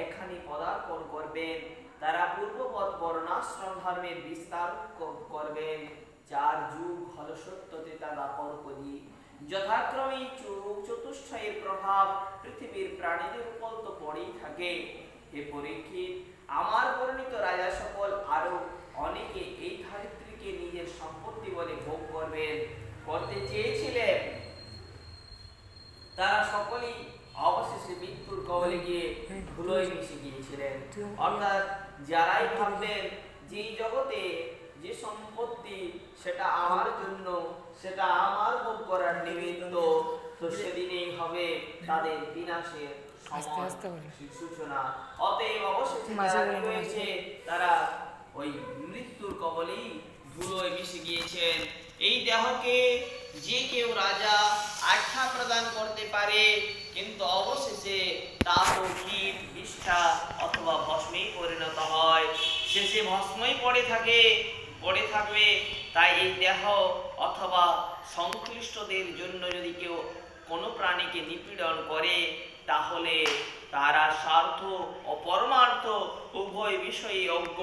এখানে পদার্পণ করবেন। তারা পূর্ববৎ বর্ণাশ্রম ধর্মের বিস্তার করবেন। ৪ যুগ হল সত্যতে তারা পরপরই যথাক্রমে যুগ চতুষ্টয়ের প্রভাব পৃথিবীর প্রাণীদের উপর তো পড়েই থাকে। হে পরীক্ষিত, আমার বর্ণিত রাজা সকল আরো অনেকে এই ধরিত্রীকে নিজের সম্পত্তি বলে ভোগ করতে চেয়েছিলেন, তারা সকলেই অবশেষে মৃত্যুর কবলে গিয়ে ধুলোয় মিশে গিয়েছিলেন। অর্থাৎ যারাই ভাববেন যে জগতে যে সম্পত্তি সেটা আমার জন্য, সেটা আমার ভোগ করার নিমিত্ত, তো সেদিনেই হবে তাদের বিনাশের সূচনা। অতএব অবশেষে তারা ওই মৃত্যুর কবলেই ধুলোয় মিশে গিয়েছেন। এই দেহকে যে কেউ রাজা আখ্যা প্রদান করতে পারে, কিন্তু অবশেষে তা তো কীট, বিষ্ঠা অথবা ভস্মেই পরিণত হয়, শেষে ভস্মই পড়ে থাকবে। তাই এই দেহ অথবা সংশ্লিষ্টদের জন্য যদি কেউ কোনো প্রাণীকে নিপীড়ন করে তাহলে তারা স্বার্থ ও পরমার্থ উভয় বিষয়ে অজ্ঞ,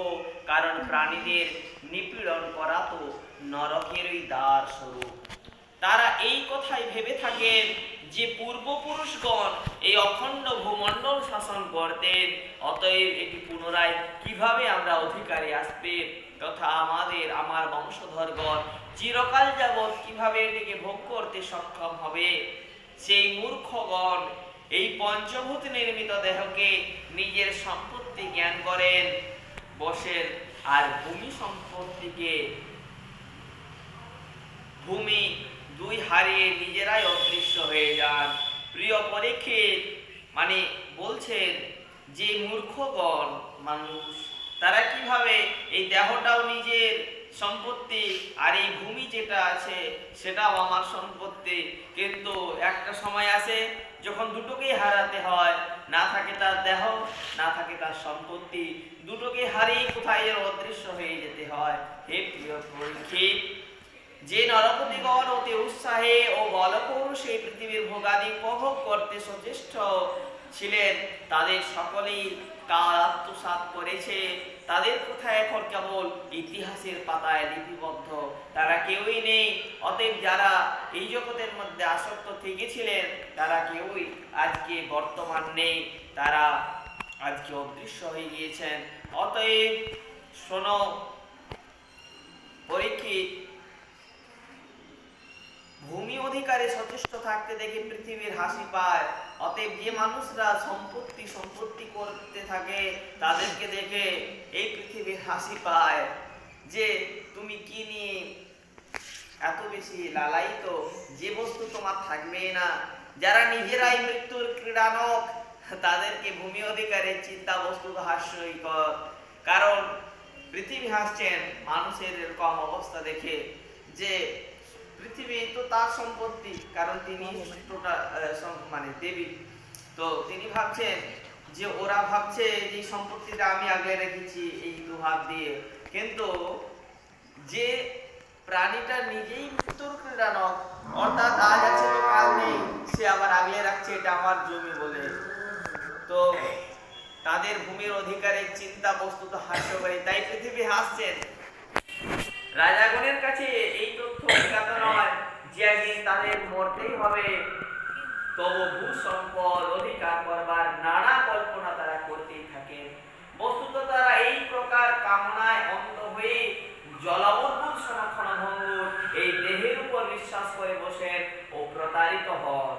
কারণ প্রাণীদের নিপীড়ন করা তো নরকেরই দ্বার স্বরূপ। তারা এই কথাই ভেবে থাকেন যে পূর্বপুরুষগণ এই অখণ্ড ভূমণ্ডল শাসন করতেন, অতএব এটি পুনরায় কিভাবে আমরা অধিকারে আসবে তথা আমার বংশধরগণ চিরকাল যাবৎ কিভাবে এটিকে ভোগ করতে সক্ষম হবে। সেই মূর্খগণ এই পঞ্চভূত নির্মিত দেহকে নিজের সম্পত্তি জ্ঞান করেন বসেন, আর ভূমি সম্পত্তিকে ভূমি দুই হারিয়ে নিজেরাই অদৃশ্য হয়ে যান। প্রিয় পরীক্ষিত, মানে বলছেন যে মূর্খগণ মানুষ, তারা কিভাবে এই দেহটাও নিজের সম্পত্তি আর এই ভূমি যেটা আছে সেটাও আমার সম্পত্তি, কিন্তু একটা সময় আসে যখন দুটোকেই হারাতে হয়, না থাকে তার দেহ, না থাকে তার সম্পত্তি, দুটোকে হারিয়ে কোথায় যেন অদৃশ্য হয়ে যেতে হয়। হে প্রিয় পরীক্ষিত, যে নরপতিগণ অতি উৎসাহে ও বলপৌরুষে পৃথিবীর ভোগাদি উপভোগ করতে সচেষ্ট ছিলেন, তাদের সকলেই কাল আত্মসাৎ করেছে। তাদের কথা এখন কেবল ইতিহাসের পাতায় লিপিবদ্ধ, তারা কেউই নেই। অতএব যারা এই জগতের মধ্যে আসক্ত থেকেছিলেন তারা কেউই আজকে বর্তমান নেই, তারা আজকে অদৃশ্য হয়ে গিয়েছেন। অতএব শোনো পরীক্ষিত, ভূমি অধিকারে সচেষ্ট থাকতে দেখে পৃথিবীর হাসি পায়। অতএব যে মানুষরা সম্পত্তি করতে থাকে তাদেরকে দেখে এই পৃথিবীর হাসি পায় যে তুমি কি নিয়ে এত বেশি লালায়িত, যে বস্তু তোমার থাকবে না। যারা নিজেরাই মৃত্যুর ক্রীড়ানক তাদেরকে ভূমি অধিকারের চিন্তা বস্তু হাস্যকর, কারণ পৃথিবী হাসছেন মানুষের এরকম অবস্থা দেখে যে পৃথিবী তো তার সম্পত্তি, কারণ তিনি মানে দেবী। তো তিনি ভাবছেন যে ওরা ভাবছে যে সম্পত্তিটা আমি আগলে রেখেছি এই দু হাত দিয়ে, কিন্তু যে প্রাণীটা নিজেই মৃত্যুর ক্রীড়ানক, অর্থাৎ আজ আছে তো কাল নেই, সে আবার আগলে রাখছে এটা আমার জমি বলে। তো তাদের ভূমির অধিকারের চিন্তা বস্তুত হাস্যকরী, তাই পৃথিবী হাসছেন। রাজাগণের কাছে এই তথ্য অজ্ঞাত নয় যে একদিন তাদের মরতেই হবে, তবু ভূ সম্পদ অধিকার করবার নানা কল্পনা তারা করতেই থাকেন। বস্তুত তারা এই প্রকার কামনায় অন্ধ হয়ে জলবদ্ধ সনাতনভঙ্গুর এই দেহের উপর বিশ্বাস করে বসেন ও প্রতারিত হন।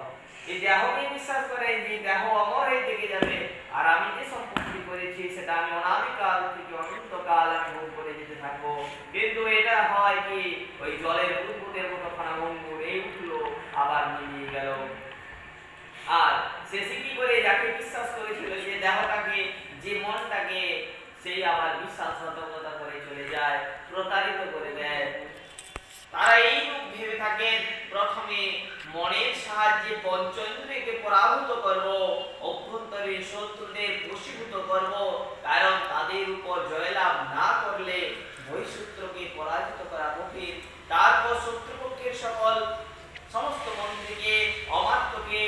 এই দেহকে বিশ্বাস করেন যে দেহ অমর হয়ে থেকে যাবে, আর আমি যে সম্পত্তি করেছি সেটা আমি অনাদিকাল থেকে অনন্তকাল আমি ভোগ করে যেতে থাকবো। কিন্তু এটা হয় কি, ওই জলের বুদবুদের মতো ক্ষণভঙ্গুর, এই উঠলো আবার মিলিয়ে গেল। আর শেষে কি করে যাকে বিশ্বাস করেছিল যে দেহটাকে, যে মনটাকে, সেই আবার বিশ্বাসঘাতকতা করে চলে যায়, প্রতারিত করে দেয়। তারা এই রূপ ভেবে থাকেন প্রথমে মনের সাহায্যে পঞ্চেন্দ্রিয়কে পরাভূত করব, অভ্যন্তরীণ শত্রুদের বশীভূত করব, কারণ তাদের উপর জয়লাভ না করলে বহিঃশত্রুকে পরাজিত করা কঠিন। তারপর শত্রুপক্ষের সমস্ত মন্ত্রীকে, অমাত্যকে,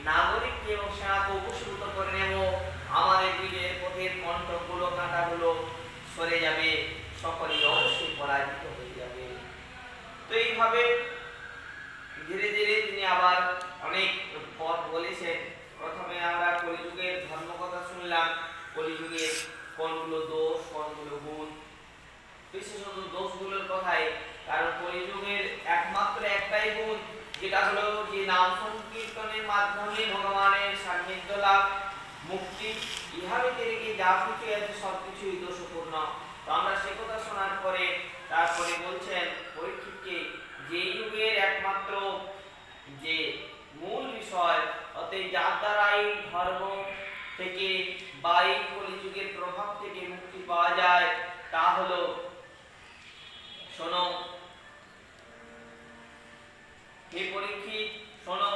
নাগরিককে এবং সেনাকে বশীভূত করে নেব। আমাদের বিজয়ের পথের কণ্ঠগুলো, কাঁটাগুলো সরে যাবে, সকলে অবশ্যই পরাজিত হয়ে যাবে। তো এইভাবে ধীরে ধীরে তিনি আবার অনেক পথ বলেছেন। প্রথমে আমরা কলিযুগের ধর্ম কথা শুনলাম, কলিযুগের কোনগুলো দোষ কোনগুলো গুণ, বিশেষত দোষগুলোর কথাই, কারণ কলিযুগের একমাত্র একটাই গুণ, যেটা হলো যে নাম সংকীর্তনের মাধ্যমে ভগবানের সান্নিধ্য লাভ, মুক্তি। ইহা ব্যতিরেকে যা কিছু আছে সবকিছুই দোষপূর্ণ। তো আমরা সে কথা শোনার পরে তারপরে বলছেন পরীক্ষিতকে যে যুগের একমাত্র যে মূল বিষয়, অতএব যার দ্বারা এই ধর্ম থেকে বা এই কলিযুগের প্রভাব থেকে মুক্তি পাওয়া যায় তা হলো, শোনো হে পরীক্ষিত, শোনো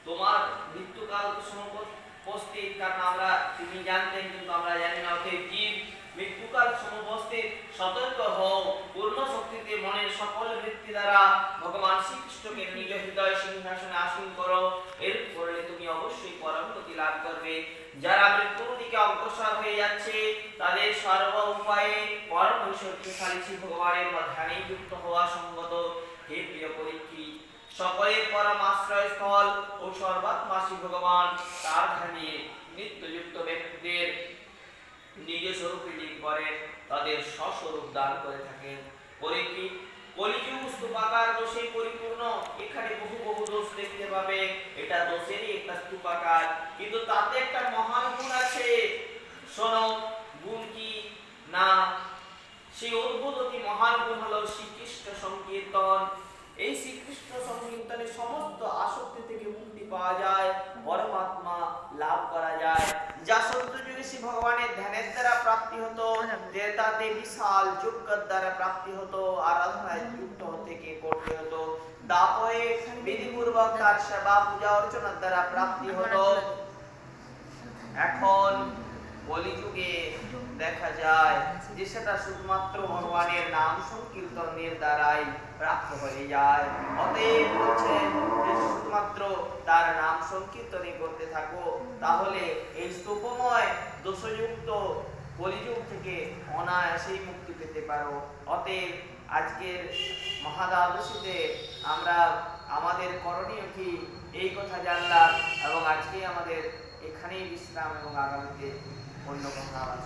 তোমার মৃত্যুকাল সমুপস্থিত, কারণ আমরা তিনি জানতেন কিন্তু আমরা জানি না। অতএব জীব মৃত্যুকাল সমুপস্থিত, সতর্ক হও, পূর্ণ শক্তিতে মনের সকল বৃত্তি দ্বারা ভগবান শ্রীকৃষ্ণকে নিজ হৃদয় সিংহাসনে আসীন করো। এর করলে তুমি অবশ্যই পরম গতি লাভ করবে। যারা মৃত্যুর দিকে অগ্রসর হয়ে যাচ্ছে তাদের সর্ব উপায়ে পরম ঐশ্বর্যশালী শ্রী ভগবানের ধ্যানে যুক্ত হওয়া সঙ্গত। হে প্রিয় পরীক্ষিত, সকলের পরম আশ্রয়স্থল ও সর্বাত্মা শ্রী ভগবান, তার ধ্যানে নিত্যযুক্ত ব্যক্তিদের নিজ স্বরূপে লীন করেন, তাদের স্বস্বরূপ দান করে থাকেন। পরীক্ষিত, কলিযুগ স্তূপাকার দোষে পরিপূর্ণ, এখানে বহু বহু দোষ দেখতে পাবে, এটা দোষেরই একটা স্তূপাকার, কিন্তু তাতে একটা মহান গুণ আছে। শোনো গুণ কি না, সেই অদ্ভুত অতি মহান গুণ হলো শ্রীকৃষ্ণ সংকীর্তন। এই শ্রীকৃষ্ণ সংকীর্তনে সমস্ত আসক্তি থেকে মুক্তি পাওয়া যায়, পরমাত্মা লাভ করা যায়। যা সত্যযুগে শ্রী ভগবানের ধ্যানের দ্বারা প্রাপ্তি হতো, তাতে বিশাল যোগ্যের দ্বারা প্রাপ্তি হতো, আরাধনায় যুক্ত থেকে করতে হতো, দাপরে বিধিপূর্বক তার সেবা পূজা অর্চনার দ্বারা প্রাপ্তি হতো। এখন কলিযুগে দেখা যায় যে সেটা শুধুমাত্র ভগবানের নাম সংকীর্তনের দ্বারাই প্রাপ্ত হয়ে যায়। অতএব বলছেন যে শুধুমাত্র তার নাম সংকীর্তনই করতে থাকো, তাহলে এই স্তূপময় দোষযুক্ত কলিযুগ থেকে অনায়াসেই মুক্তি পেতে পারো। অতএব আজকের মহাদ্বাদশীতে আমরা আমাদের করণীয় কি এই কথা জানলাম, এবং আজকে আমাদের এখানেই বিশ্রাম, এবং আগামীতে অন্য কথা আবার